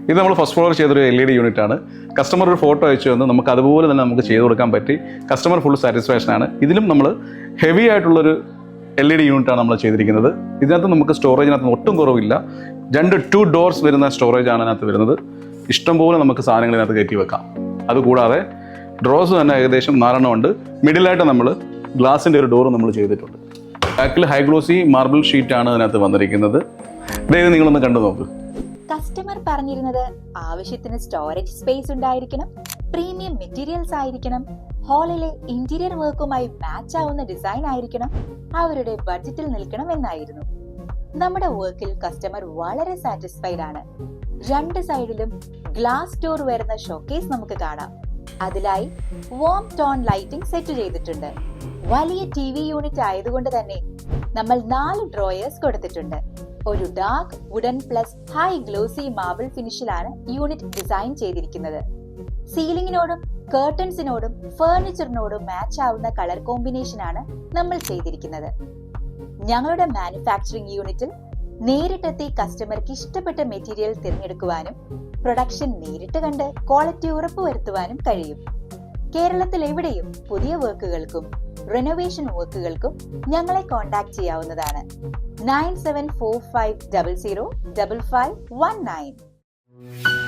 ഇത് നമ്മൾ first floor ചെയ്തൊരു LED യൂണിറ്റ് ആണ്. കസ്റ്റമർ ഒരു ഫോട്ടോ അയച്ചു തന്ന് നമുക്ക് അതുപോലെ തന്നെ നമുക്ക് ചെയ്ത് കൊടുക്കാൻ പറ്റി. കസ്റ്റമർ ഫുൾ സാറ്റിസ്ഫാക്ഷൻ ആണ്. ഇതിലും നമ്മൾ ഹെവി ആയിട്ടുള്ളൊരു LED യൂണിറ്റാണ് നമ്മൾ ചെയ്തിരിക്കുന്നത്. ഇതിനകത്ത് നമുക്ക് സ്റ്റോറേജിനകത്ത് ഒട്ടും കുറവില്ല. 2 ഡോർസ് വരുന്ന സ്റ്റോറേജ് ആണ് അതിനകത്ത് വരുന്നത്. ഇഷ്ടംപോലെ നമുക്ക് സാധനങ്ങൾ ഇതിനകത്ത് കയറ്റി വെക്കാം. അതുകൂടാതെ ഡ്രോസ് തന്നെ ഏകദേശം 4 ഉണ്ട്. മിഡിലായിട്ട് നമ്മൾ ഗ്ലാസിൻ്റെ ഒരു ഡോർ നമ്മൾ ചെയ്തിട്ടുണ്ട്. ബാക്കിൽ ഹൈ ഗ്ലോസി മാർബിൾ ഷീറ്റാണ് അതിനകത്ത് വന്നിരിക്കുന്നത്. ഇത് നിങ്ങളൊന്ന് കണ്ടു നോക്ക്. കസ്റ്റമർ പറഞ്ഞിരുന്നത് ആവശ്യത്തിന് സ്റ്റോറേജ് സ്പേസ് ഉണ്ടായിരിക്കണം, പ്രീമിയം മെറ്റീരിയൽസ് ആയിരിക്കണം, ഹാളിലെ ഇന്റീരിയർ വർക്കുമായി മാച്ച് ആവുന്ന ഡിസൈൻ ആയിരിക്കണം, അവരുടെ ബഡ്ജറ്റിൽ നിൽക്കണം എന്നായിരുന്നു. നമ്മുടെ വർക്കിൽ കസ്റ്റമർ വളരെ സാറ്റിസ്ഫൈഡ് ആണ്. 2 സൈഡിലും ഗ്ലാസ് ഡോർ വരുന്ന ഷോക്കേസ് നമുക്ക് കാണാം. അതിലായി വാം ടോൺ ലൈറ്റിംഗ് സെറ്റ് ചെയ്തിട്ടുണ്ട്. വലിയ TV യൂണിറ്റ് ആയതുകൊണ്ട് തന്നെ നമ്മൾ 4 ഡ്രോയേഴ്സ് കൊടുത്തിട്ടുണ്ട്. ഒരു dark wooden plus high glossy marble ഫിനിഷിലാണ് യൂണിറ്റ് ഡിസൈൻ ചെയ്തിരിക്കുന്നത്. സീലിംഗിനോടും കർട്ടൻസിനോടും ഫർണിച്ചറിനോടും മാച്ച് ആവുന്ന കളർ കോമ്പിനേഷൻ ആണ് നമ്മൾ ചെയ്തിരിക്കുന്നത്. ഞങ്ങളുടെ മാനുഫാക്ചറിംഗ് യൂണിറ്റിൽ നേരിട്ടെത്തി കസ്റ്റമർക്ക് ഇഷ്ടപ്പെട്ട മെറ്റീരിയൽ തിരഞ്ഞെടുക്കുവാനും പ്രൊഡക്ഷൻ നേരിട്ട് കണ്ട് ക്വാളിറ്റി ഉറപ്പുവരുത്തുവാനും കഴിയും. കേരളത്തിൽ എവിടെയും പുതിയ വർക്കുകൾക്കും റെനോവേഷൻ വർക്കുകൾക്കും ഞങ്ങളെ കോൺടാക്ട് ചെയ്യാവുന്നതാണ്. 9745005519.